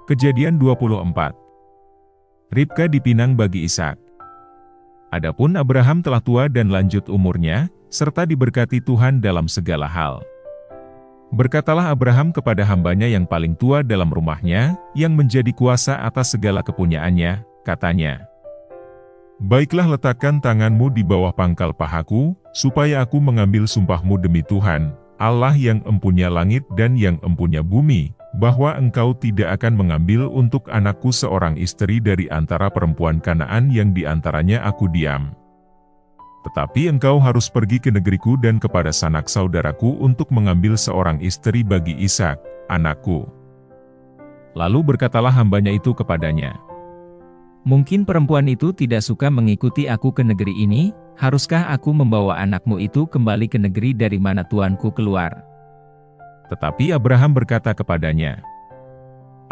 Kejadian 24. Ribka dipinang bagi Ishak. Adapun Abraham telah tua dan lanjut umurnya, serta diberkati Tuhan dalam segala hal. Berkatalah Abraham kepada hambanya yang paling tua dalam rumahnya, yang menjadi kuasa atas segala kepunyaannya, katanya, "Baiklah, letakkan tanganmu di bawah pangkal pahaku, supaya aku mengambil sumpahmu demi Tuhan, Allah yang empunya langit dan yang empunya bumi, bahwa engkau tidak akan mengambil untuk anakku seorang istri dari antara perempuan Kanaan yang di antaranya aku diam. Tetapi engkau harus pergi ke negeriku dan kepada sanak saudaraku untuk mengambil seorang istri bagi Ishak, anakku." Lalu berkatalah hambanya itu kepadanya, "Mungkin perempuan itu tidak suka mengikuti aku ke negeri ini, haruskah aku membawa anakmu itu kembali ke negeri dari mana tuanku keluar?" Tetapi Abraham berkata kepadanya,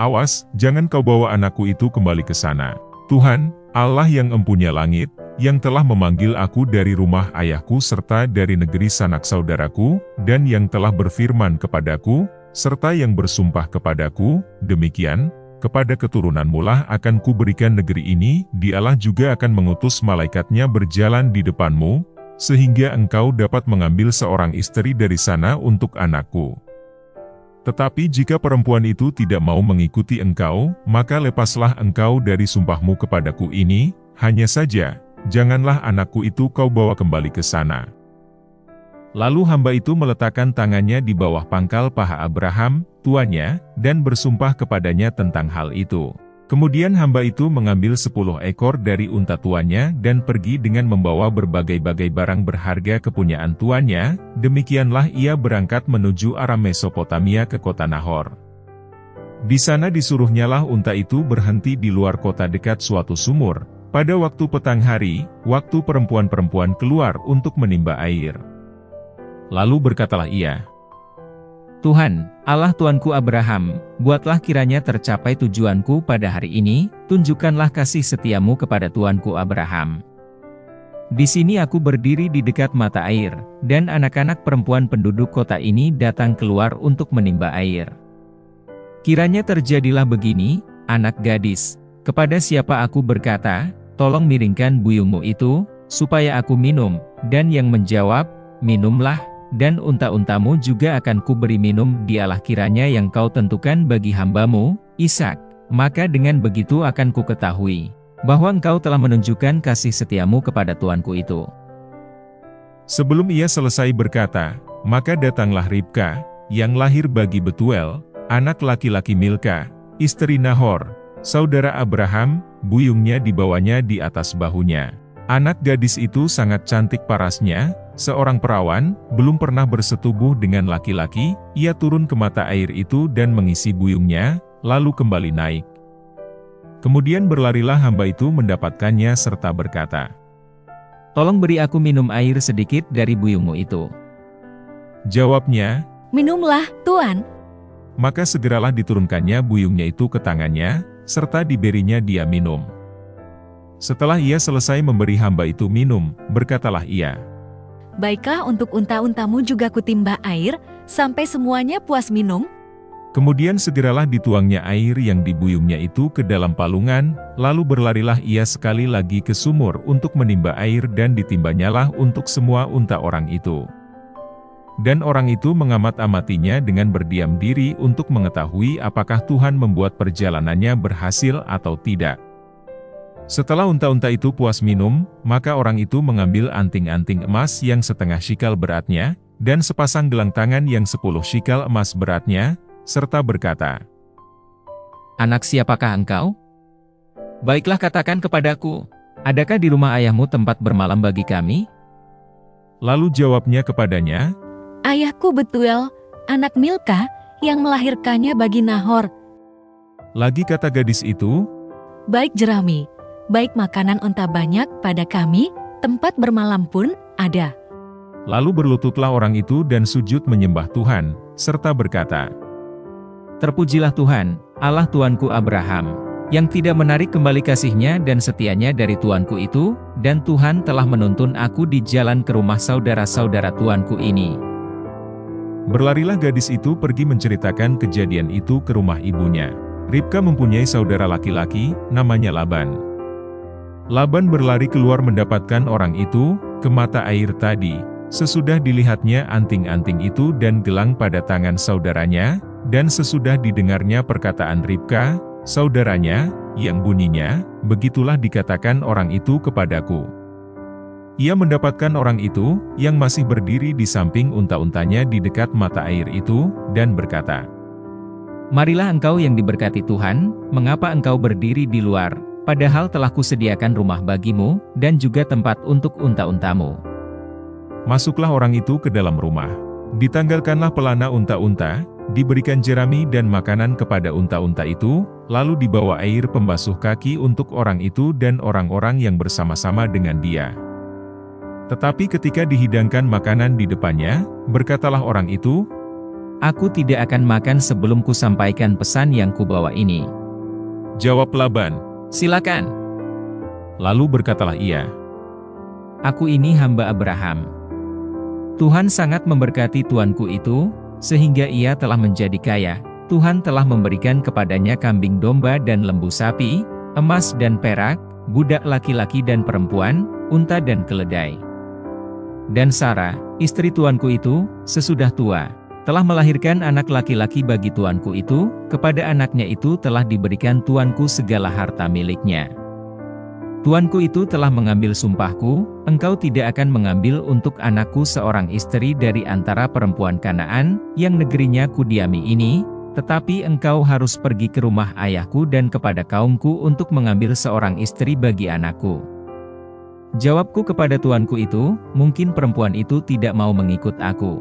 "Awas, jangan kau bawa anakku itu kembali ke sana. Tuhan, Allah yang empunya langit, yang telah memanggil aku dari rumah ayahku serta dari negeri sanak saudaraku, dan yang telah berfirman kepadaku, serta yang bersumpah kepadaku, demikian, kepada keturunanmu lah akan kuberikan negeri ini, Dialah juga akan mengutus malaikatnya berjalan di depanmu, sehingga engkau dapat mengambil seorang istri dari sana untuk anakku. Tetapi jika perempuan itu tidak mau mengikuti engkau, maka lepaslah engkau dari sumpahmu kepadaku ini, hanya saja, janganlah anakku itu kau bawa kembali ke sana." Lalu hamba itu meletakkan tangannya di bawah pangkal paha Abraham, tuannya, dan bersumpah kepadanya tentang hal itu. Kemudian hamba itu mengambil 10 ekor dari unta tuannya dan pergi dengan membawa berbagai-bagai barang berharga kepunyaan tuannya, demikianlah ia berangkat menuju arah Mesopotamia ke kota Nahor. Di sana disuruhnyalah unta itu berhenti di luar kota dekat suatu sumur, pada waktu petang hari, waktu perempuan-perempuan keluar untuk menimba air. Lalu berkatalah ia, "Tuhan, Allah tuanku Abraham, buatlah kiranya tercapai tujuanku pada hari ini, tunjukkanlah kasih setiamu kepada tuanku Abraham. Di sini aku berdiri di dekat mata air, dan anak-anak perempuan penduduk kota ini datang keluar untuk menimba air. Kiranya terjadilah begini, anak gadis, kepada siapa aku berkata, tolong miringkan buyungmu itu, supaya aku minum, dan yang menjawab, minumlah, dan unta-untamu juga akan kuberi minum, Dialah kiranya yang kau tentukan bagi hambamu, Ishak, maka dengan begitu akan kuketahui, bahwa engkau telah menunjukkan kasih setiamu kepada tuanku itu." Sebelum ia selesai berkata, maka datanglah Ribka, yang lahir bagi Betuel, anak laki-laki Milka, istri Nahor, saudara Abraham, buyungnya dibawanya di atas bahunya. Anak gadis itu sangat cantik parasnya, seorang perawan, belum pernah bersetubuh dengan laki-laki, ia turun ke mata air itu dan mengisi buyungnya, lalu kembali naik. Kemudian berlarilah hamba itu mendapatkannya serta berkata, "Tolong beri aku minum air sedikit dari buyungmu itu." Jawabnya, "Minumlah, Tuan." Maka segeralah diturunkannya buyungnya itu ke tangannya, serta diberinya dia minum. Setelah ia selesai memberi hamba itu minum, berkatalah ia, "Baiklah, untuk unta-untamu juga kutimba air, sampai semuanya puas minum." Kemudian segeralah dituangnya air yang dibuyungnya itu ke dalam palungan, lalu berlarilah ia sekali lagi ke sumur untuk menimba air dan ditimbanyalah untuk semua unta orang itu. Dan orang itu mengamat-amatinya dengan berdiam diri untuk mengetahui apakah Tuhan membuat perjalanannya berhasil atau tidak. Setelah unta-unta itu puas minum, maka orang itu mengambil anting-anting emas yang setengah shikal beratnya, dan sepasang gelang tangan yang 10 shikal emas beratnya, serta berkata, "Anak siapakah engkau? Baiklah katakan kepadaku, adakah di rumah ayahmu tempat bermalam bagi kami?" Lalu jawabnya kepadanya, "Ayahku Betuel, anak Milka, yang melahirkannya bagi Nahor." Lagi kata gadis itu, "Baik jerami, baik makanan unta banyak pada kami, tempat bermalam pun ada." Lalu berlututlah orang itu dan sujud menyembah Tuhan, serta berkata, "Terpujilah Tuhan, Allah tuanku Abraham, yang tidak menarik kembali kasih-Nya dan setianya dari tuanku itu, dan Tuhan telah menuntun aku di jalan ke rumah saudara-saudara tuanku ini." Berlarilah gadis itu pergi menceritakan kejadian itu ke rumah ibunya. Ribka mempunyai saudara laki-laki, namanya Laban. Laban berlari keluar mendapatkan orang itu, ke mata air tadi. Sesudah dilihatnya anting-anting itu dan gelang pada tangan saudaranya, dan sesudah didengarnya perkataan Ribka, saudaranya, yang bunyinya, begitulah dikatakan orang itu kepadaku. Ia mendapatkan orang itu, yang masih berdiri di samping unta-untanya di dekat mata air itu, dan berkata, Marilah engkau yang diberkati Tuhan, mengapa engkau berdiri di luar, padahal telah kusediakan rumah bagimu, dan juga tempat untuk unta-untamu. Masuklah orang itu ke dalam rumah. Ditanggalkanlah pelana unta-unta, diberikan jerami dan makanan kepada unta-unta itu, lalu dibawa air pembasuh kaki untuk orang itu dan orang-orang yang bersama-sama dengan dia. Tetapi ketika dihidangkan makanan di depannya, berkatalah orang itu, Aku tidak akan makan sebelum kusampaikan pesan yang kubawa ini. Jawab Laban, Silakan. lalu berkatalah ia, Aku ini hamba Abraham. Tuhan sangat memberkati tuanku itu, sehingga ia telah menjadi kaya. Tuhan telah memberikan kepadanya kambing domba dan lembu sapi, emas dan perak, budak laki-laki dan perempuan, unta dan keledai. Dan Sarah, istri tuanku itu, sesudah tua, telah melahirkan anak laki-laki bagi tuanku itu, kepada anaknya itu telah diberikan tuanku segala harta miliknya. Tuanku itu telah mengambil sumpahku, engkau tidak akan mengambil untuk anakku seorang istri dari antara perempuan Kanaan, yang negerinya kudiami ini, tetapi engkau harus pergi ke rumah ayahku dan kepada kaumku untuk mengambil seorang istri bagi anakku. Jawabku kepada tuanku itu, mungkin perempuan itu tidak mau mengikut aku.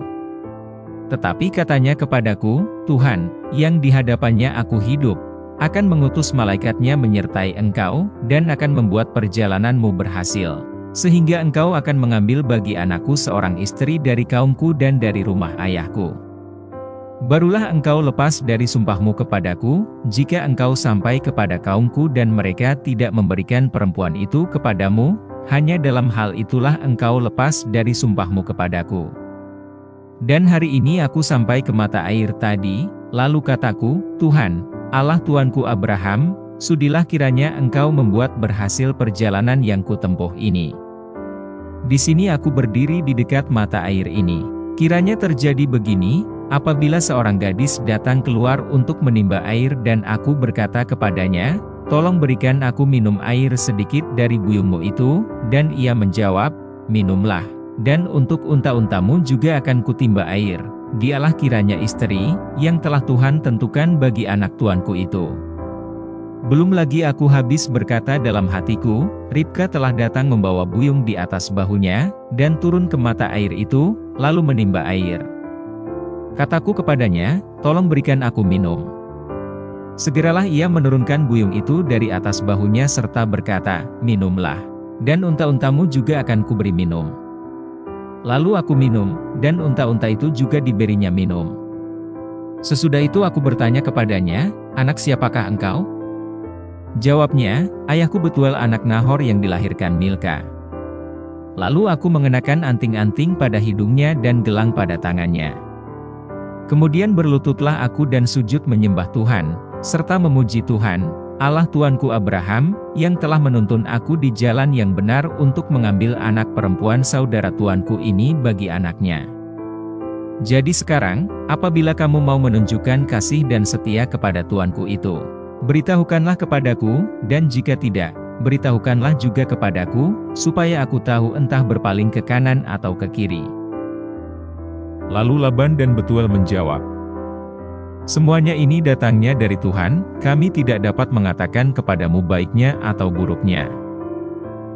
Tetapi katanya kepadaku, Tuhan, yang di hadapannya aku hidup, akan mengutus malaikatnya menyertai engkau, dan akan membuat perjalananmu berhasil, sehingga engkau akan mengambil bagi anakku seorang istri dari kaumku dan dari rumah ayahku. Barulah engkau lepas dari sumpahmu kepadaku, jika engkau sampai kepada kaumku dan mereka tidak memberikan perempuan itu kepadamu, hanya dalam hal itulah engkau lepas dari sumpahmu kepadaku. Dan hari ini aku sampai ke mata air tadi, lalu kataku, Tuhan, Allah tuanku Abraham, sudilah kiranya engkau membuat berhasil perjalanan yang kutempuh ini. Di sini aku berdiri di dekat mata air ini. Kiranya terjadi begini, apabila seorang gadis datang keluar untuk menimba air dan aku berkata kepadanya, tolong berikan aku minum air sedikit dari buyungmu itu, dan ia menjawab, minumlah. Dan untuk unta-untamu juga akan kutimba air. Dialah kiranya istri, yang telah Tuhan tentukan bagi anak tuanku itu. Belum lagi aku habis berkata dalam hatiku, Ribka telah datang membawa buyung di atas bahunya, dan turun ke mata air itu, lalu menimba air. Kataku kepadanya, tolong berikan aku minum. Segeralah ia menurunkan buyung itu dari atas bahunya serta berkata, minumlah. Dan unta-untamu juga akan kuberi minum. Lalu aku minum, dan unta-unta itu juga diberinya minum. Sesudah itu aku bertanya kepadanya, anak siapakah engkau? Jawabnya, ayahku Betuel anak Nahor yang dilahirkan Milka. Lalu aku mengenakan anting-anting pada hidungnya dan gelang pada tangannya. Kemudian berlututlah aku dan sujud menyembah Tuhan, serta memuji Tuhan, Allah tuanku Abraham, yang telah menuntun aku di jalan yang benar untuk mengambil anak perempuan saudara tuanku ini bagi anaknya. Jadi sekarang, apabila kamu mau menunjukkan kasih dan setia kepada tuanku itu, beritahukanlah kepadaku, dan jika tidak, beritahukanlah juga kepadaku, supaya aku tahu entah berpaling ke kanan atau ke kiri. Lalu Laban dan Betuel menjawab, semuanya ini datangnya dari Tuhan, kami tidak dapat mengatakan kepadamu baiknya atau buruknya.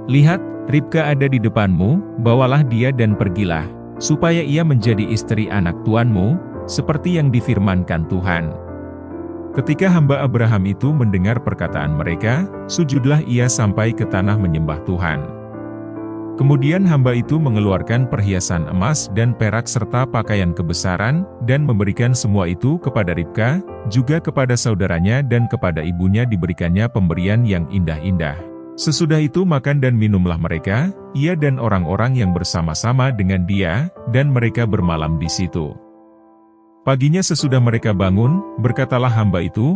Lihat, Ribka ada di depanmu, bawalah dia dan pergilah, supaya ia menjadi istri anak tuanmu, seperti yang difirmankan Tuhan. Ketika hamba Abraham itu mendengar perkataan mereka, sujudlah ia sampai ke tanah menyembah Tuhan. Kemudian hamba itu mengeluarkan perhiasan emas dan perak serta pakaian kebesaran, dan memberikan semua itu kepada Ribka, juga kepada saudaranya dan kepada ibunya diberikannya pemberian yang indah-indah. Sesudah itu makan dan minumlah mereka, ia dan orang-orang yang bersama-sama dengan dia, dan mereka bermalam di situ. Paginya sesudah mereka bangun, berkatalah hamba itu,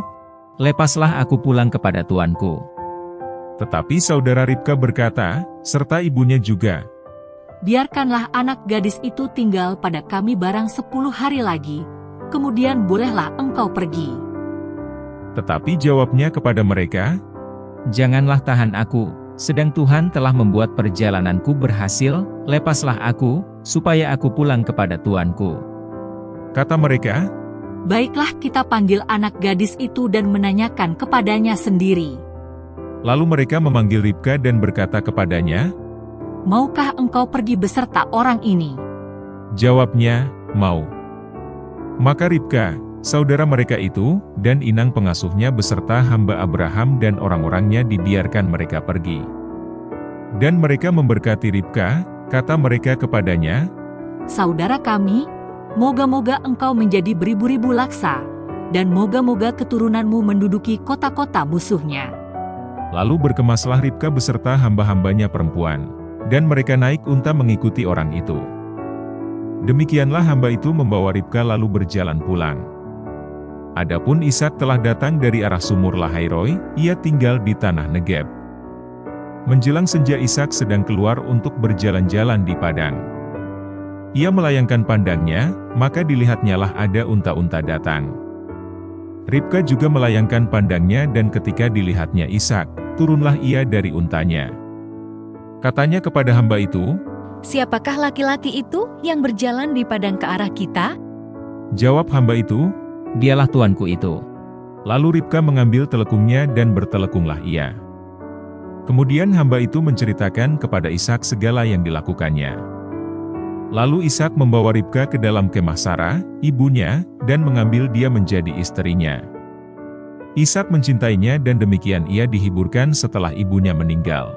lepaslah aku pulang kepada tuanku. Tetapi saudara Ribka berkata, serta ibunya juga, Biarkanlah anak gadis itu tinggal pada kami barang 10 hari lagi, kemudian bolehlah engkau pergi. tetapi jawabnya kepada mereka, Janganlah tahan aku, sedang Tuhan telah membuat perjalananku berhasil, lepaslah aku, supaya aku pulang kepada tuanku. kata mereka, Baiklah kita panggil anak gadis itu dan menanyakan kepadanya sendiri. lalu mereka memanggil Ribka dan berkata kepadanya, Maukah engkau pergi beserta orang ini? jawabnya, mau. Maka Ribka, saudara mereka itu, dan inang pengasuhnya beserta hamba Abraham dan orang-orangnya dibiarkan mereka pergi. Dan mereka memberkati Ribka, kata mereka kepadanya, Saudara kami, moga-moga engkau menjadi beribu-ribu laksa, dan moga-moga keturunanmu menduduki kota-kota musuhnya. Lalu berkemaslah Ribka beserta hamba-hambanya perempuan, dan mereka naik unta mengikuti orang itu. Demikianlah hamba itu membawa Ribka lalu berjalan pulang. Adapun Ishak telah datang dari arah sumur Lahairoi, ia tinggal di tanah Negeb. Menjelang senja Ishak sedang keluar untuk berjalan-jalan di padang. Ia melayangkan pandangnya, maka dilihatnyalah ada unta-unta datang. Ribka juga melayangkan pandangnya dan ketika dilihatnya Ishak, turunlah ia dari untanya. Katanya kepada hamba itu, Siapakah laki-laki itu yang berjalan di padang ke arah kita? jawab hamba itu, Dialah tuanku itu. lalu Ribka mengambil telekungnya dan bertelekunglah ia. Kemudian hamba itu menceritakan kepada Ishak segala yang dilakukannya. Lalu Ishak membawa Ribka ke dalam kemah Sarah, ibunya, dan mengambil dia menjadi istrinya. Ishak mencintainya dan demikian ia dihiburkan setelah ibunya meninggal.